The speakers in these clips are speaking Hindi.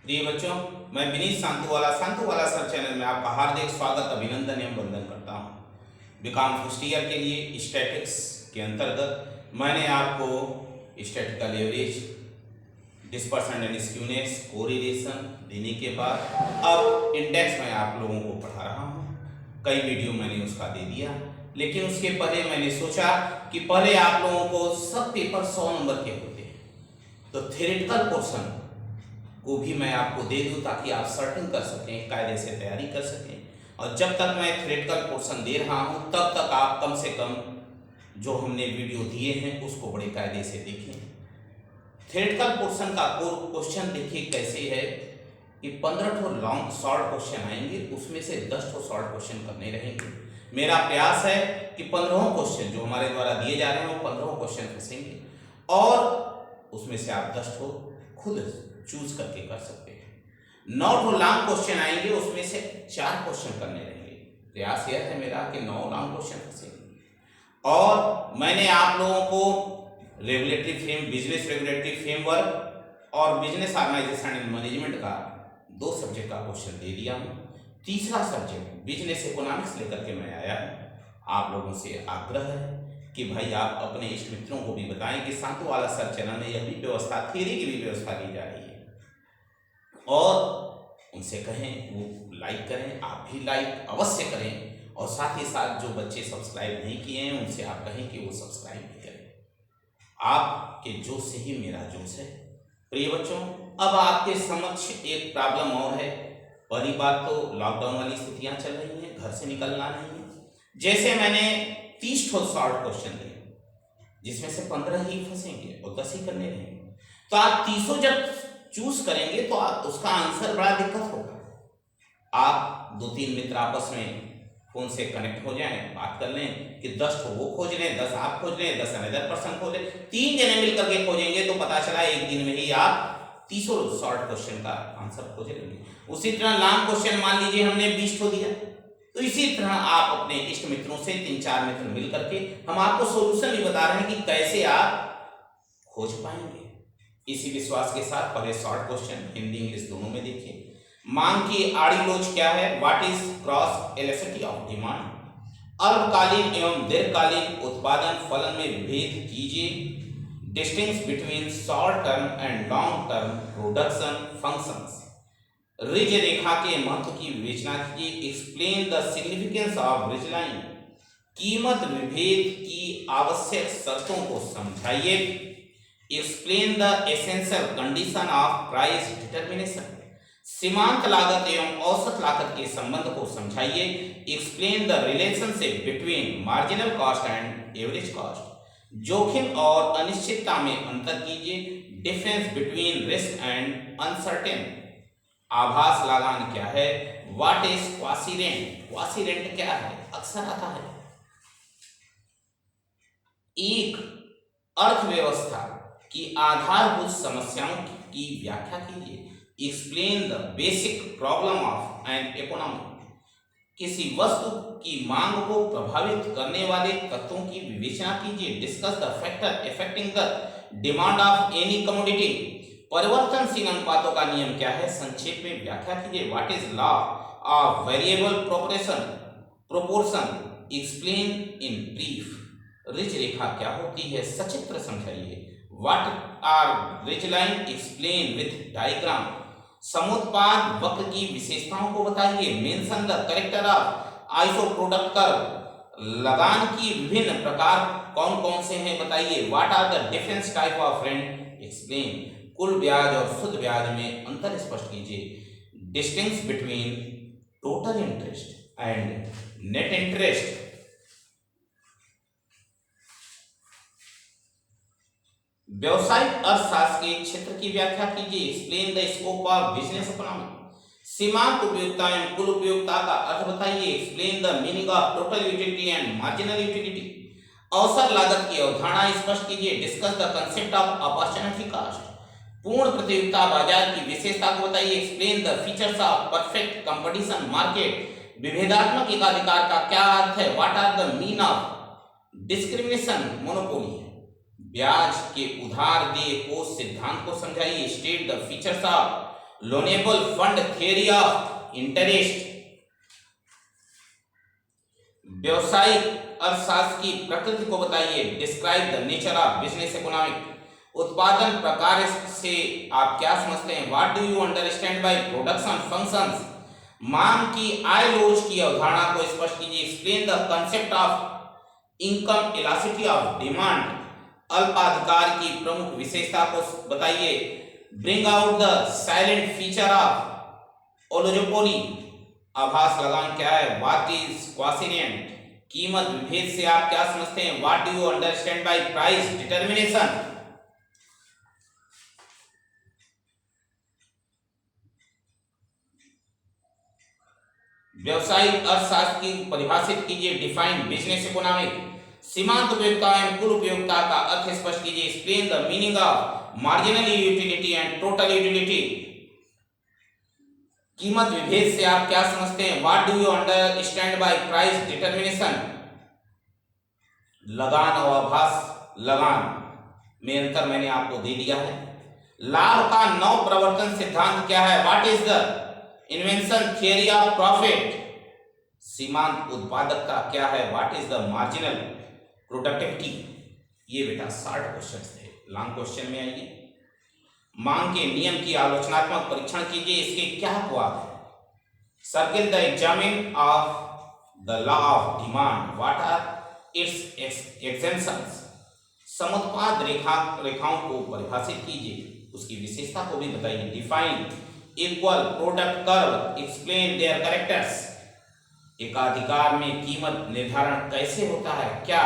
प्रिय बच्चों, मैं विनीत सांतुवाला सर चैनल में आपका हार्दिक स्वागत, अभिनंदन एवं वंदन करता हूँ। बीकॉम फर्स्ट ईयर के लिए स्टैटिक्स के अंतर्गत मैंने आपको statistical average, dispersion and skewness, correlation देने के बाद अब इंडेक्स में आप लोगों को पढ़ा रहा हूँ। कई वीडियो मैंने उसका दे दिया, लेकिन उसके पहले मैंने सोचा कि पहले आप लोगों को सब पेपर 100 नंबर के होते हैं, तो थ्योरेटिकल पोर्शन को भी मैं आपको दे दूं ताकि आप सर्टिंग कर सकें, कायदे से तैयारी कर सकें। और जब तक मैं थ्योरेटिकल पोर्शन दे रहा हूं तब तक आप कम से कम जो हमने वीडियो दिए हैं उसको बड़े कायदे से देखें। थ्योरेटिकल पोर्शन का क्वेश्चन देखिए कैसे है कि 15 ठो लॉन्ग शॉर्ट क्वेश्चन आएंगे, उसमें से 10 ठो शॉर्ट क्वेश्चन करने रहेंगे। मेरा प्रयास है कि 15 क्वेश्चन जो हमारे द्वारा दिए जा रहे हैं वो 15 क्वेश्चन फंसेंगे और उसमें से आप 10 ठो खुद चूज करके कर सकते हैं। 9 ठो लॉन्ग क्वेश्चन आएंगे, उसमें से 4 क्वेश्चन करने रहेंगे। प्रयास यह है मेरा कि 9 लॉन्ग क्वेश्चन फंसेंगे। और मैंने आप लोगों को बिजनेस रेगुलेटरी फ्रेमवर्क और बिजनेस ऑर्गेनाइजेशन एंड मैनेजमेंट का 2 सब्जेक्ट का क्वेश्चन दे दिया हूं। तीसरा सब्जेक्ट बिजनेस इकोनॉमिक्स लेकर के मैं आया हूं। आप लोगों से आग्रह है कि भाई आप अपने इष्ट मित्रों को भी बताएं कि सांतुवाला सर चैनल में यह भी व्यवस्था, थियरी की भी व्यवस्था की जा रही है, और उनसे कहें वो लाइक करें। आप भी लाइक अवश्य करें, और साथ ही साथ जो बच्चे सब्सक्राइब नहीं किए हैं उनसे आप कहें कि वो सब्सक्राइब भी करें। आपके जोश से ही मेरा जोश है। प्रिय बच्चों, अब आपके समक्ष एक प्रॉब्लम और है। पहली बात तो लॉकडाउन वाली स्थितियां चल रही हैं, घर से निकलना नहीं है। जैसे मैंने 30 ठो शॉर्ट क्वेश्चन दिए, जिसमें से 15 ही फंसेंगे और 10 ही करने रहेंगे, तो आप 30 जब चूज करेंगे तो आप उसका आंसर बड़ा दिक्कत होगा। आप 2-3 मित्र आपस में फोन से कनेक्ट हो जाएं, बात कर लें कि 10 ठो वो खोज लें, 10 आप खोज लें, 10 अनदर पर्सन खोज लें, 3 जने मिल करके खोजेंगे तो पता चला एक दिन में ही आप 30 शॉर्ट क्वेश्चन का आंसर खोज लेंगे। उसी तरह लॉन्ग क्वेश्चन मान लीजिए हमने 20 ठो दिया, तो इसी तरह आप अपने इष्ट मित्रों से 3-4 मित्र मिल करके हम आपको सोल्यूशन भी बता रहे हैं कि कैसे आप खोज पाएंगे। इसी विश्वास के साथ पहले शॉर्ट क्वेश्चन हिंदी इंग्लिश दोनों में देखिए। मांग की आड़ी लोच क्या है? What is cross elasticity of demand? अल्पकालीन एवं दीर्घकालीन उत्पादन फलन में विभेद कीजिए। Distinguish between short term and long term production functions. Ridge रेखा के महत्व की विवेचना कीजिए। Explain the significance of ridge line. कीमत विभेद की आवश्यक शर्तों को समझाइए। Explain the essential condition of price determination. सीमांत लागत एवं औसत लागत के संबंध को समझाइए। Explain the relationship between marginal cost and average cost. जोखिम और अनिश्चितता में अंतर कीजिए। Difference between risk and uncertain. आभास लगान क्या है? What is quasi rent? Quasi rent क्या है? अक्सर आता है। एक अर्थव्यवस्था की आधारभूत समस्याओं की व्याख्या कीजिए। Explain the basic problem of an economy. किसी वस्तु की मांग को प्रभावित करने वाले तत्वों की विवेचना कीजिए। Discuss the factor affecting the demand of any commodity. परिवर्तनशील अनुपातों का नियम क्या है? संक्षेप में व्याख्या कीजिए। What is law of variable proportion? Explain in brief. Ridge रेखा क्या होती है? सचित्र समझाइए। What are ridge line? Explain with diagram. समुत्पाद वक्र की विशेषताओं को बताइए। Mention the character of iso product curve. लगान की विभिन्न प्रकार कौन कौन से हैं बताइए। What are the different type of rent? Explain. कुल ब्याज और शुद्ध ब्याज में अंतर स्पष्ट कीजिए। Distinguish between total interest and net interest. व्यवसायिक अर्थशास्त्र के क्षेत्र की व्याख्या कीजिए। Explain the scope of business economy. सीमांत उपयोगिता एवं कुल उपयोगिता का अर्थ बताइए। Explain the meaning of total utility and marginal utility. अवसर लागत की अवधारणा स्पष्ट कीजिए। Discuss the concept of opportunity cost. पूर्ण प्रतियोगिता बाजार की विशेषता को बताइए। Explain the features of perfect competition market. विभेदात्मक एकाधिकार का क्या अर्थ है? What are the mean of discrimination monopoly. ब्याज के उधार देय कोष सिद्धांत को समझाइए। State the features of loanable fund theory of interest, व्यवसायिक अर्थशास्त्र की प्रकृति को बताइए, describe the nature of business economic, उत्पादन प्रकार से आप क्या समझते हैं, what do you understand by production functions, मांग की आय लोच की अवधारणा को स्पष्ट कीजिए, explain the concept of income elasticity of demand, अल्पाधिकार की प्रमुख विशेषता को बताइए, bring out the silent feature of oligopoly, आभास लगान क्या है, व्हाट इज क्वासिएंट, कीमत विभेद से आप क्या समझते हैं, what do you understand bye price determination, व्यवसायिक अर्थशास्त्र की परिभाषित कीजिए, डिफाइन बिजनेस इकोनॉमिक, सीमांत उपयोगिता एवं कुल उपयोगिता का अर्थ स्पष्ट कीजिए, explain the meaning of marginal utility and total utility, कीमत विभेद से आप क्या समझते हैं, what do you understand bye price determination, लगान और आभास लगान में अंतर मैंने आपको दे दिया है, लाभ का नव प्रवर्तन सिद्धांत क्या है, what is the invention theory of profit, सीमांत उत्पादकता क्या है, what is the marginal productivity. ये बेटा 60 क्वेश्चन थे, लॉन्ग क्वेश्चन में आइए। मांग के नियम की आलोचनात्मक परीक्षण कीजिए, इसके क्या अपवाद है, circle the examine of the law of demand, what are its exemptions, समुत्पाद रेखाओं को परिभाषित कीजिए, उसकी विशेषता को भी बताइए, define equal product curve, explain their characters, एकाधिकार में कीमत निर्धारण कैसे होता है, क्या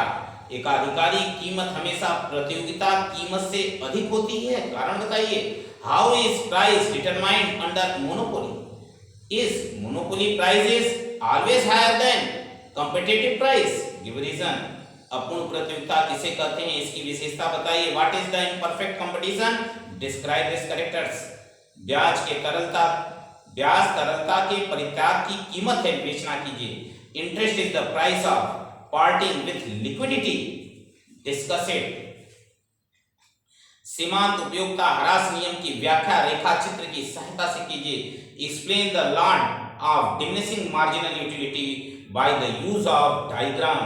एकाधिकारी कीमत हमेशा प्रतियोगिता कीमत से अधिक होती है, कारण बताइए, how is price determined under monopoly, is monopoly prices always higher than competitive price, give reason, अपूर्ण प्रतियोगिता किसे कहते हैं, इसकी विशेषता बताइए, what is the imperfect competition, describe this characters, ब्याज तरलता के परित्याग की कीमत है, विवेचना कीजिए, interest is the price of parting with liquidity, discuss it, सीमांत उपयोगिता ह्रास नियम की व्याख्या रेखा चित्र की सहायता से कीजिए, explain the law of diminishing marginal utility by the use of diagram,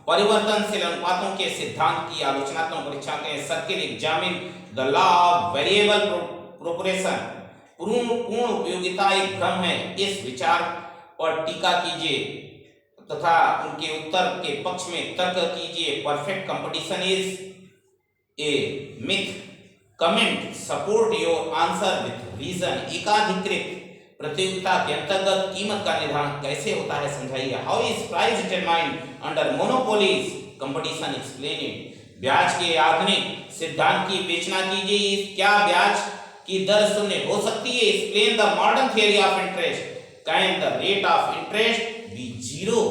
परिवर्तनशील अनुपातों के सिद्धांत की आलोचनात्मक परीक्षा करें, circle examine the law of variable proportion, पूर्ण उपयोगिता एक भ्रम है, इस विचार पर टीका कीजिए तथा उनके उत्तर के पक्ष में तर्क कीजिए, perfect competition is a myth, comment support your answer with reason, एकाधिकृत प्रतियोगिता के अंतर्गत कीमत का निर्धारण कैसे होता है समझाइए, how is price determined under monopolies competition, explain it, ब्याज के आधुनिक सिद्धांत की विवेचना कीजिए, क्या ब्याज की दर शून्य हो सकती है, explain the modern theory of interest, can the rate of interest be zero,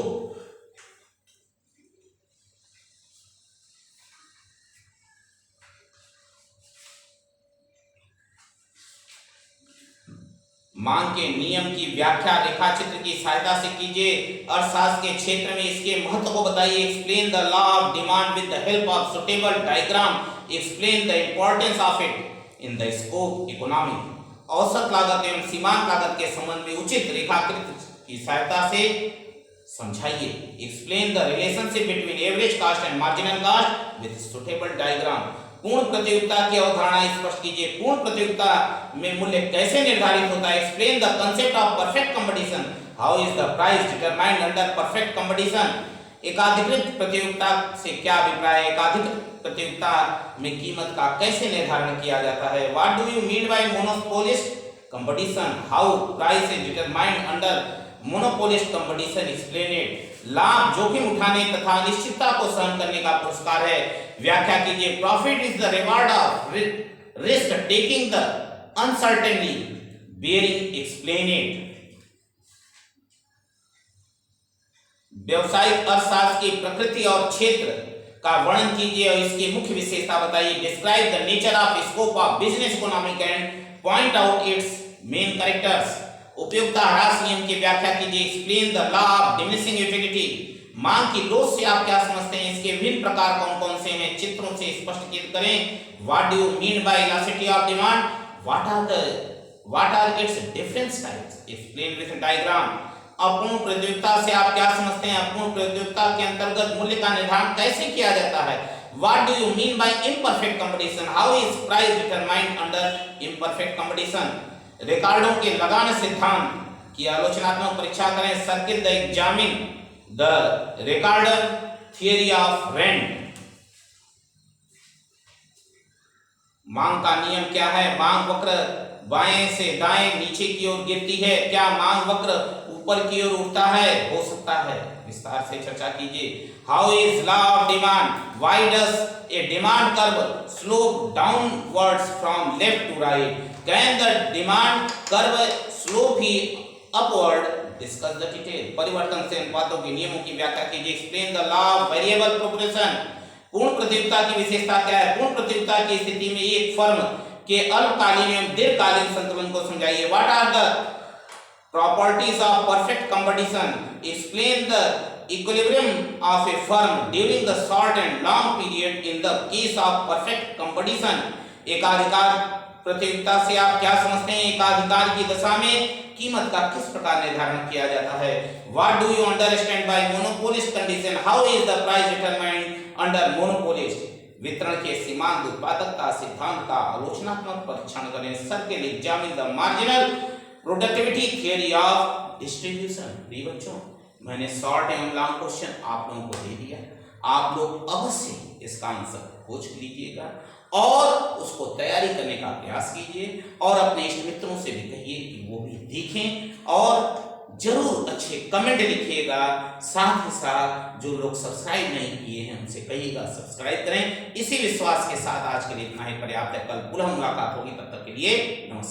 मांग के नियम की व्याख्या रेखाचित्र की सहायता से कीजिए, अर्थशास्त्र के क्षेत्र में इसके महत्व को बताइए, explain the law of demand with the help of suitable diagram, explain the importance of it in the scope economy, औसत लागत एवं सीमांत लागत के संबंध में उचित रेखाकृत की सहायता से समझाइए, explain the relationship between average cost and marginal cost with suitable diagram, पूर्ण प्रतियोगिता की अवधारणा स्पष्ट कीजिए, पूर्ण प्रतियोगिता में मूल्य कैसे निर्धारित होता है, explain the concept of perfect competition, how is the price determined under perfect competition, एकाधिकृत प्रतियोगिता से क्या अभिप्राय है, एकाधिकृत प्रतियोगिता में कीमत का कैसे निर्धारण किया जाता है, what do you mean bye monopolist competition, how price is determined under monopolist competition, explain it, लाभ जोखिम उठाने तथा अनिश्चितता को सहन करने का पुरस्कार है, व्याख्या कीजिए, profit is the reward of risk taking the uncertainly bearing, explain it, व्यावसायिक अर्थशास्त्र की प्रकृति और क्षेत्र का वर्णन कीजिए और इसकी मुख्य विशेषता बताइए, describe the nature of scope of business economic and point out it's main characters, उपयोगिता ह्रास नियम की व्याख्या कीजिए, explain the law of diminishing utility, मांग की लोच से आप क्या समझते हैं, इसके विभिन्न प्रकार कौन कौन से हैं, चित्रों से स्पष्ट करें, what do you mean by elasticity of demand, what are the what are its different types, explain with diagram. अपूर्ण प्रतियोगिता से आप क्या समझते हैं? अपूर्ण प्रतियोगिता के अंतर्गत मूल्य का निर्धारण कैसे किया जाता है? What do you mean by imperfect competition? How is price determined under imperfect competition? रिकॉर्डों के लगान सिद्धांत की आलोचनात्मक परीक्षा करें। Circle the examine the Ricardo theory of rent. मांग का नियम क्या है? मांग वक्र बाएं से दाएं नीचे की ओर गिरती है। क्या मांग वक्र ऊपर की ओर उठता है? हो सकता है। विस्तार से चर्चा कीजिए। How is law of demand? Why does a demand curve slope downwards from left to right? Can the demand curve slope ही अपवर्ड? Discuss the detail. परिवर्तनशील अनुपातों के नियमों की व्याख्या कीजिए। Explain the law of variable proportion. पूर्ण प्रतियोगिता की विशेषता क्या है? पूर्ण प्रतियोगिता की स्थिति में एक फर्म के अल्पकालीन एवं दीर्घकालीन संतुलन को समझाइए। What are the properties of perfect competition? Explain the equilibrium of a firm during the short and long period in the case of perfect competition. एकाधिकार प्रतियोगिता से आप क्या समझते हैं? एकाधिकार की दशा में कीमत का किस प्रकार निर्धारण किया जाता है? What do you understand bye monopolist condition? How is the price determined under monopolist? वितरण के सीमांत उत्पादकता सिद्धांत का आलोचनात्मक परीक्षण करें। Circle examine the marginal productivity theory of distribution. प्रिय बच्चों, मैंने शॉर्ट एवं लॉन्ग क्वेश्चन आप लोगों को दे दिया। आप लोग अवश्य इसका आंसर खोज लीजिएगा और उसको तैयारी करने का प्रयास कीजिए और अपने इष्ट मित्रों से भी कहिए कि वो भी देखें और जरूर अच्छे कमेंट लिखिएगा। साथ ही साथ जो लोग सब्सक्राइब नहीं किए हैं उनसे कहिएगा सब्सक्राइब करें। इसी विश्वास के साथ आज के लिए इतना ही पर्याप्त है। कल पुनः मुलाकात होगी, तब तक के लिए नमस्कार।